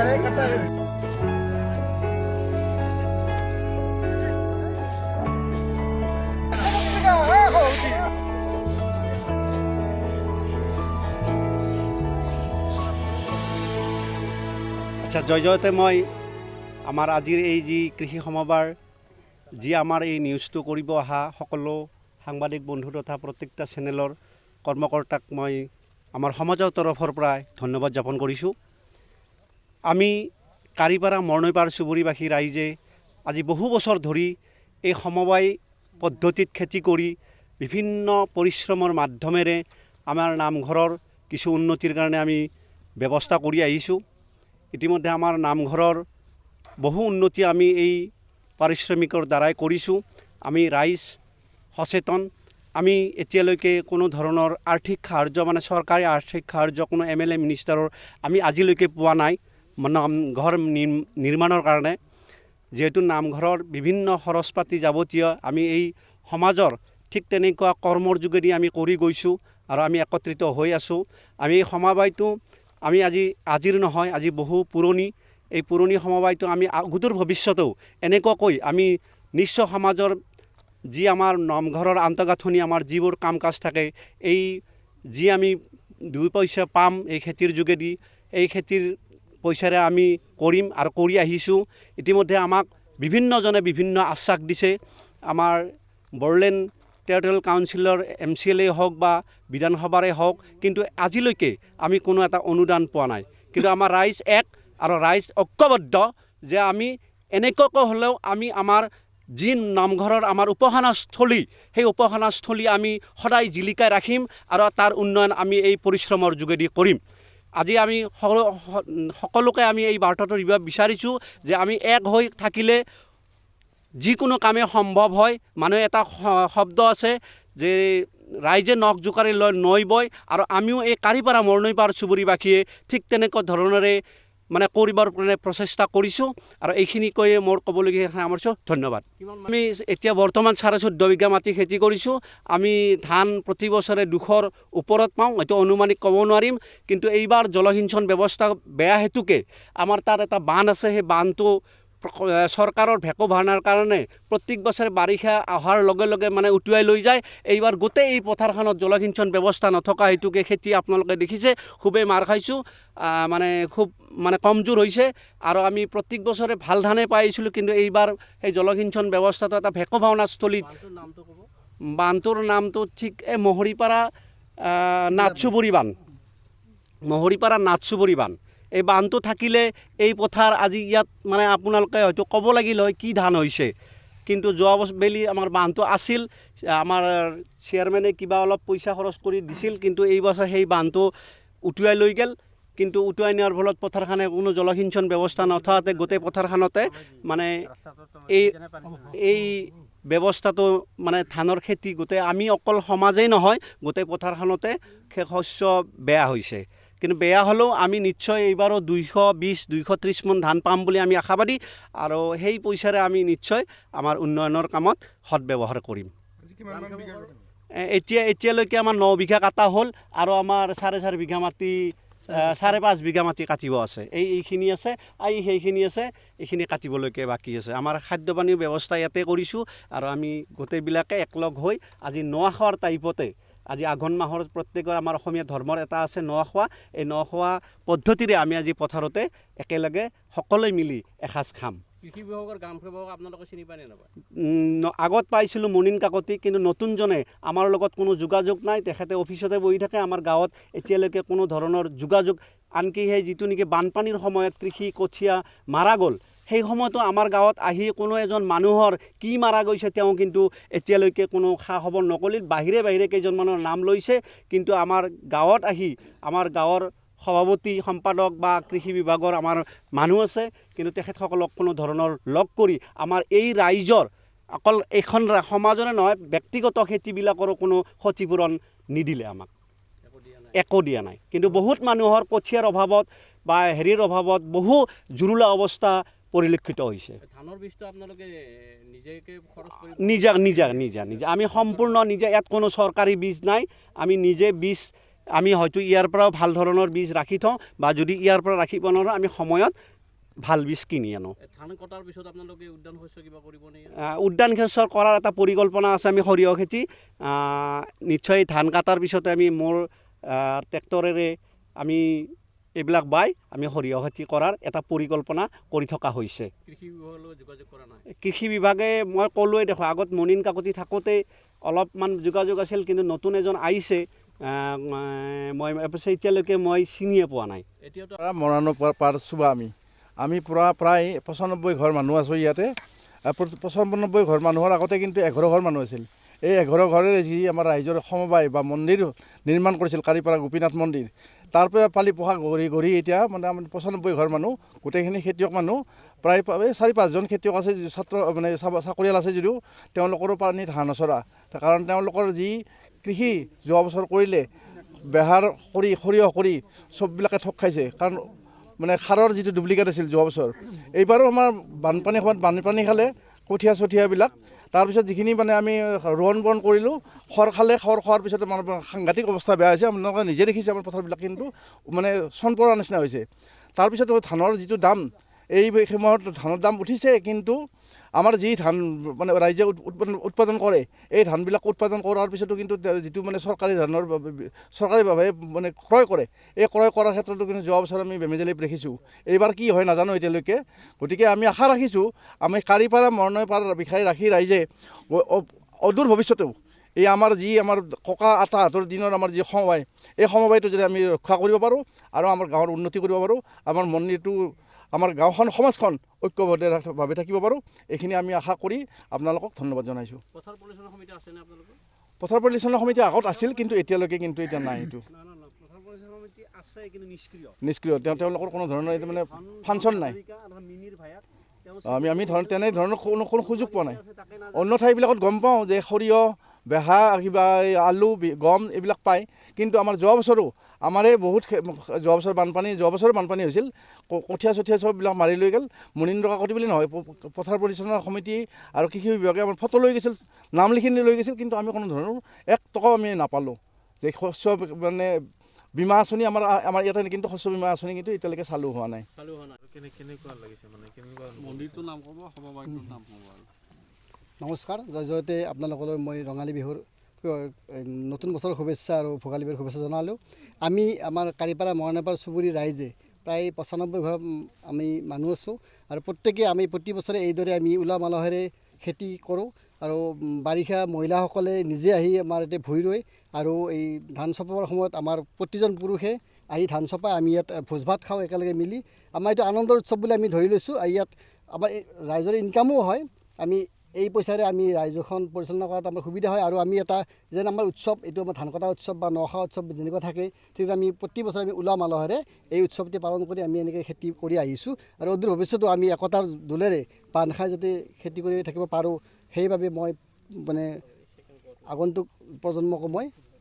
আচ্ছা, জয়তে মই আমাৰ আজিৰ এই যি কৃষি সমাবাৰ যি আমাৰ এই নিউজটো কৰিব অহা সকলো সাংবাদিক বন্ধু তথা প্ৰত্যেকটা চেনেলৰ কৰ্মকৰ্তাক মই আমাৰ সমাজৰ তৰফৰ পৰা ধন্যবাদ জ্ঞাপন কৰিছোঁ। আমি কাৰিপাৰা মৰণৈপাৰ চুবুৰীবাসী ৰাইজে আজি বহু বছৰ ধৰি এই সমবায় পদ্ধতিত খেতি কৰি বিভিন্ন পৰিশ্ৰমৰ মাধ্যমেৰে আমাৰ নামঘৰৰ কিছু উন্নতিৰ কাৰণে আমি ব্যৱস্থা কৰি আহিছোঁ। ইতিমধ্যে আমাৰ নামঘৰৰ বহু উন্নতি আমি এই পাৰিশ্ৰমিকৰ দ্বাৰাই কৰিছোঁ। আমি ৰাইজ সচেতন। আমি এতিয়ালৈকে কোনো ধৰণৰ আৰ্থিক সাহাৰ্য মানে চৰকাৰী আৰ্থিক সাহাৰ্য কোনো MLA মিনিষ্টাৰৰ আমি আজিলৈকে পোৱা নাই নামঘৰ নিৰ্মাণৰ কাৰণে। যিহেতু নামঘৰৰ বিভিন্ন খৰচ পাতি যাৱতীয় আমি এই সমাজৰ ঠিক তেনেকুৱা কৰ্মৰ যোগেদি আমি কৰি গৈছোঁ আৰু আমি একত্ৰিত হৈ আছোঁ। আমি এই সমবায়টো আমি আজিৰ নহয়, আজি বহু পুৰণি। এই পুৰণি সমবায়টো আমি সুদূৰ ভৱিষ্যতেও এনেকুৱাকৈ আমি নিশ্চয় সমাজৰ যি আমাৰ নামঘৰৰ আন্তঃগাঁথনি আমাৰ যিবোৰ কাম কাজ থাকে, এই যি আমি 2 পইচা পাম এই খেতিৰ যোগেদি, এই খেতিৰ পইচাৰে আমি কৰিম আৰু কৰি আহিছোঁ। ইতিমধ্যে আমাক বিভিন্নজনে বিভিন্ন আশ্বাস দিছে। আমাৰ বড়োলেণ্ড টেৰিটৰিয়েল কাউন্সিলৰ MCLA হওক বা বিধানসভাৰে হওক, কিন্তু আজিলৈকে আমি কোনো এটা অনুদান পোৱা নাই। কিন্তু আমাৰ ৰাইজ এক আৰু ৰাইজ ঐক্যবদ্ধ যে আমি এনেকুৱাকৈ হ'লেও আমি আমাৰ যি নামঘৰৰ আমাৰ উপাসনাস্থলী, সেই উপাসনাস্থলী আমি সদায় জিলিকাই ৰাখিম আৰু তাৰ উন্নয়ন আমি এই পৰিশ্ৰমৰ যোগেদি কৰিম। আজি আমি সকলোকে আমি এই বাৰ্তাটো দিব বিচাৰিছোঁ যে আমি এক হৈ থাকিলে যিকোনো কামে সম্ভৱ হয়। মানুহে এটা শব্দ আছে যে ৰাইজে নখ জোকাৰি লৈ নৈ বয়, আৰু আমিও এই কাৰিপাৰা মৰণৈপাৰ চুবুৰীবাসীয়ে ঠিক তেনেকুৱা ধৰণেৰে মানে কৰিবৰ কাৰণে প্ৰচেষ্টা কৰিছোঁ। আৰু এইখিনি কৈয়ে মোৰ ক'বলগীয়া সামৰিছোঁ। ধন্যবাদ। আমি এতিয়া বৰ্তমান 14.5 বিঘা মাটি খেতি কৰিছোঁ। আমি ধান প্ৰতি বছৰে 200ৰ ওপৰত পাওঁ, এইটো অনুমানিক ক'ব নোৱাৰিম। কিন্তু এইবাৰ জলসিঞ্চন ব্যৱস্থা বেয়া হেতুকে আমাৰ তাত এটা বান্ধ আছে। সেই বান্ধটো চৰকাৰৰ ভেকু ভাওনাৰ কাৰণে প্ৰত্যেক বছৰে বাৰিষা অহাৰ লগে লগে মানে উটুৱাই লৈ যায়। এইবাৰ গোটেই এই পথাৰখনত জলসিঞ্চন ব্যৱস্থা নথকা হেতুকে খেতি আপোনালোকে দেখিছে খুবেই মাৰ খাইছোঁ, মানে খুব মানে কমজোৰ হৈছে। আৰু আমি প্ৰত্যেক বছৰে ভাল ধানে পাই আহিছিলোঁ, কিন্তু এইবাৰ সেই জলসিঞ্চন ব্যৱস্থাটো এটা ভেকু ভাওনাস্থলীত। বান্ধটোৰ নামটো ঠিক এই মহৰীপাৰা নাথচুবুৰী বান্ধ, মহৰীপাৰা নাথচুবুৰী বান্ধ। এই বান্ধটো থাকিলে এই পথাৰ আজি ইয়াত মানে আপোনালোকে হয়তো ক'ব লাগিল হয় কি ধান হৈছে, কিন্তু যোৱা বেলি আমাৰ বান্ধটো আছিল। আমাৰ চেয়াৰমেনে কিবা অলপ পইচা খৰচ কৰি দিছিল, কিন্তু এই বছৰ সেই বান্ধটো উটুৱাই লৈ গ'ল। কিন্তু উটুৱাই নিয়াৰ ফলত পথাৰখনে কোনো জলসিঞ্চন ব্যৱস্থা নথকাতে গোটেই পথাৰখনতে মানে এই ব্যৱস্থাটো মানে ধানৰ খেতি গোটেই আমি অকল সমাজেই নহয় গোটেই পথাৰখনতে শস্য বেয়া হৈছে। কিন্তু বেয়া হ'লেও আমি নিশ্চয় এইবাৰো 220-230 মান ধান পাম বুলি আমি আশাবাদী, আৰু সেই পইচাৰে আমি নিশ্চয় আমাৰ উন্নয়নৰ কামত সৎব্যৱহাৰ কৰিম। এতিয়ালৈকে আমাৰ 9 বিঘা কাটা হ'ল আৰু আমাৰ 4.5 বিঘা মাটি 5.5 বিঘা মাটি কাটিব আছে। এইখিনি আছে, সেইখিনি আছে, এইখিনি কাটিবলৈকে বাকী আছে। আমাৰ খাদ্য পানীৰ ব্যৱস্থা ইয়াতে কৰিছোঁ, আৰু আমি গোটেইবিলাকে একলগ হৈ আজি নোৱা খোৱাৰ টাইপতে আজি আঘোণ মাহৰ প্ৰত্যেকৰ আমাৰ অসমীয়া ধৰ্মৰ এটা আছে নোৱা খোৱা। এই নোৱা খোৱা পদ্ধতিৰে আমি আজি পথাৰতে একেলগে সকলোৱে মিলি এসাঁজ খাম। কৃষি বিভাগৰ গ্ৰাম সেৱক আপোনালোকে চিনি পায় নে নাপায়? আগত পাইছিলোঁ মুনীন কাকতি, কিন্তু নতুনজনে আমাৰ লগত কোনো যোগাযোগ নাই। তেখেতে অফিচতে বহি থাকে। আমাৰ গাঁৱত এতিয়ালৈকে কোনো ধৰণৰ যোগাযোগ, আনকি সেই যিটো নেকি বানপানীৰ সময়ত কৃষি কঠীয়া মাৰা গ'ল, সেই সময়তো আমাৰ গাঁৱত আহি কোনো এজন মানুহৰ কি মাৰা গৈছে তেওঁ কিন্তু এতিয়ালৈকে কোনো খা খবৰ নকৰিল। বাহিৰে বাহিৰে কেইজনমানৰ নাম লৈছে, কিন্তু আমাৰ গাঁৱত আহি আমাৰ গাঁৱৰ সভাপতি সম্পাদক বা কৃষি বিভাগৰ আমাৰ মানুহ আছে, কিন্তু তেখেতসকলক কোনো ধৰণৰ লগ কৰি আমাৰ এই ৰাইজৰ অকল এখন সমাজৰে নহয় ব্যক্তিগত খেতিবিলাকৰো কোনো ক্ষতিপূৰণ নিদিলে, আমাক একো দিয়া নাই। কিন্তু বহুত মানুহৰ কঠীয়াৰ অভাৱত বা হেৰিৰ অভাৱত বহু জুৰুলা অৱস্থা পৰিলক্ষিত হৈছে। ধানৰ বীজটো আপোনালোকে নিজা আমি সম্পূৰ্ণ নিজে, ইয়াত কোনো চৰকাৰী বীজ নাই। আমি নিজে বীজ আমি হয়তো ইয়াৰ পৰাও ভাল ধৰণৰ বীজ ৰাখি থওঁ, বা যদি ইয়াৰ পৰা ৰাখিব নোৱাৰোঁ আমি সময়ত ভাল বীজ কিনি আনো। ধান কটাৰ পিছত আপোনালোকে উদ্যান শস্য কিবা কৰিবনে? উদ্যান শস্য কৰাৰ এটা পৰিকল্পনা আছে। আমি সৰিয়হ খেতি নিশ্চয় ধান কাটাৰ পিছতে আমি মোৰ ট্ৰেক্টৰেৰে আমি এইবিলাক বাই আমি সৰিয়হ খেতি কৰাৰ এটা পৰিকল্পনা কৰি থকা হৈছে। কৃষি বিভাগৰ লগত যোগাযোগ কৰা নাই? কৃষি বিভাগে মই ক'লোৱে দেখোঁ, আগত মনিন কাকতি থাকোঁতে অলপমান যোগাযোগ আছিল, কিন্তু নতুন এজন আহিছে, মই এতিয়ালৈকে মই চিনিয়ে পোৱা নাই। এতিয়াতো মৰাণৰ পাৰ চুবা আমি প্ৰায় 95 ঘৰ মানুহ আছোঁ ইয়াতে। 95 ঘৰ মানুহৰ আগতে কিন্তু 11 ঘৰ মানুহ আছিল। এই 11 ঘৰেৰে যি আমাৰ ৰাইজৰ সমবায় বা মন্দিৰ নিৰ্মাণ কৰিছিল, কাৰিপাৰা গোপীনাথ মন্দিৰ, তাৰ পৰা পালি পোহা গঢ়ি এতিয়া মানে আমাৰ 95 ঘৰ মানুহ, গোটেইখিনি খেতিয়ক মানুহ। প্ৰায় 4-5জন খেতিয়ক আছে, ছাত্ৰ মানে চাকৰিয়াল আছে যদিও তেওঁলোকৰো পানী ধান নচৰা, কাৰণ তেওঁলোকৰ যি কৃষি যোৱা বছৰ কৰিলে বেহাৰ কৰি সৰিয়হ কৰি চববিলাকে ঠগ খাইছে, কাৰণ মানে সাৰৰ যিটো ডুপ্লিকেট আছিল যোৱা বছৰ। এইবাৰো আমাৰ বানপানী সময়ত বানপানী খালে কঠীয়াবিলাক, তাৰপিছত যিখিনি মানে আমি ৰোৱন বন কৰিলোঁ, খৰ খালে, খৰ খোৱাৰ পিছত মানে সাংঘাতিক অৱস্থা বেয়া হৈছে। আপোনালোকে নিজে দেখিছে আমাৰ পথাৰবিলাক কিন্তু মানে চন পৰাৰ নিচিনা হৈছে। তাৰপিছত ধানৰ যিটো দাম, এই সময়ত ধানৰ দাম উঠিছে, কিন্তু আমাৰ যি ধান মানে ৰাইজে উৎপাদন কৰে, এই ধানবিলাক উৎপাদন কৰাৰ পিছতো কিন্তু যিটো মানে চৰকাৰীভাৱে মানে ক্ৰয় কৰে, এই ক্ৰয় কৰাৰ ক্ষেত্ৰতো কিন্তু যোৱা বছৰ আমি বেমেজালি দেখিছোঁ। এইবাৰ কি হয় নাজানো এতিয়ালৈকে। গতিকে আমি আশা ৰাখিছোঁ, আমি কাৰিপাৰা মৰণপাৰ বিষয়ে ৰাখি ৰাইজে অদূৰ ভৱিষ্যতেও এই আমাৰ ককা আতাহঁতৰ দিনৰ আমাৰ যি সমবায়, এই সমবায়টো যদি আমি ৰক্ষা কৰিব পাৰোঁ আৰু আমাৰ গাঁৱৰ উন্নতি কৰিব পাৰোঁ, আমাৰ মন্দিৰটো, আমাৰ গাঁওখন, সমাজখন ঐক্যবদ্ধভাৱে থাকিব পাৰোঁ, এইখিনি আমি আশা কৰি আপোনালোকক ধন্যবাদ জনাইছোঁ। পথাৰ পৰিচালনা সমিতি আছেনে আপোনালোকৰ? পথাৰ পৰিচালনা সমিতি আগত আছিল, কিন্তু এতিয়ালৈকে এতিয়া নাই। এইটো পথাৰ পৰিচালনা সমিতি আছে কিন্তু নিষ্ক্ৰিয়। তেওঁলোকৰ কোনো ধৰণৰ এইটো মানে ফাংচন নাই। আমি তেনেধৰণৰ কোনো সুযোগ পোৱা নাই। অন্য ঠাইবিলাকত গম পাওঁ যে সৰিয়হ, বেহা, কিবা আলু, গম এইবিলাক পায়, কিন্তু আমাৰ যোৱা বছৰো আমাৰে বহুত যোৱা বছৰ বানপানী হৈছিল, কঠীয়া চববিলাক মাৰি লৈ গ'ল। মনিন্দ্ৰ কাকতি বুলি নহয়, পথাৰ পৰিচালনা সমিতি আৰু কৃষি বিভাগে আমাৰ ফটো লৈ গৈছিল, নাম লিখি লৈ গৈছিল, কিন্তু আমি কোনো ধৰণৰ 1 টকাও আমি নাপালোঁ। যে শস্য মানে বীমা আঁচনি আমাৰ ইয়াতে, কিন্তু শস্য বীমা আঁচনি কিন্তু এতিয়ালৈকে চালু হোৱা নাই। কেনেকুৱা লাগিছে মানে মন্দিৰটোৰ নাম ক'ব, সমবায়টোৰ নাম ক'ব? নমস্কাৰ, জয়তে আপোনালোকলৈ মই ৰঙালী বিহুৰ নতুন বছৰৰ শুভেচ্ছা আৰু ভোগালী বিহুৰ শুভেচ্ছা জনালোঁ। আমি আমাৰ কাৰিপাৰা মৰণপাৰ চুবুৰী ৰাইজে প্ৰায় 95 ঘৰ আমি মানুহ আছোঁ, আৰু প্ৰত্যেকে আমি প্ৰতি বছৰে এইদৰে আমি উলহ মালহেৰে খেতি কৰোঁ। আৰু বাৰিষা মহিলাসকলে নিজে আহি আমাৰ ইয়াতে ভূঁই ৰুৱে, আৰু এই ধান চপাবৰ সময়ত আমাৰ প্ৰতিজন পুৰুষে আহি ধান চপাই, আমি ইয়াত ভোজ ভাত খাওঁ একেলগে মিলি। আমাৰ এইটো আনন্দৰ উৎসৱ বুলি আমি ধৰি লৈছোঁ। ইয়াত আমাৰ ৰাইজৰ ইনকামো হয়। আমি এই পইচাৰে আমি ৰাজ্যখন পৰিচালনা কৰাত আমাৰ সুবিধা হয়, আৰু আমি এটা যেন আমাৰ উৎসৱ, এইটো আমাৰ ধান কটা উৎসৱ বা নখা উৎসৱ যেনেকুৱা থাকে, ঠিক আমি প্ৰতি বছৰে আমি উলহ মালহেৰে এই উৎসৱটি পালন কৰি আমি এনেকৈ খেতি কৰি আহিছোঁ, আৰু অদূৰ ভৱিষ্যতেও আমি একতাৰ দোলেৰে বান্ধ খাই যাতে খেতি কৰি থাকিব পাৰোঁ, সেইবাবে মই মানে আগন্তুক প্ৰজন্মকো মই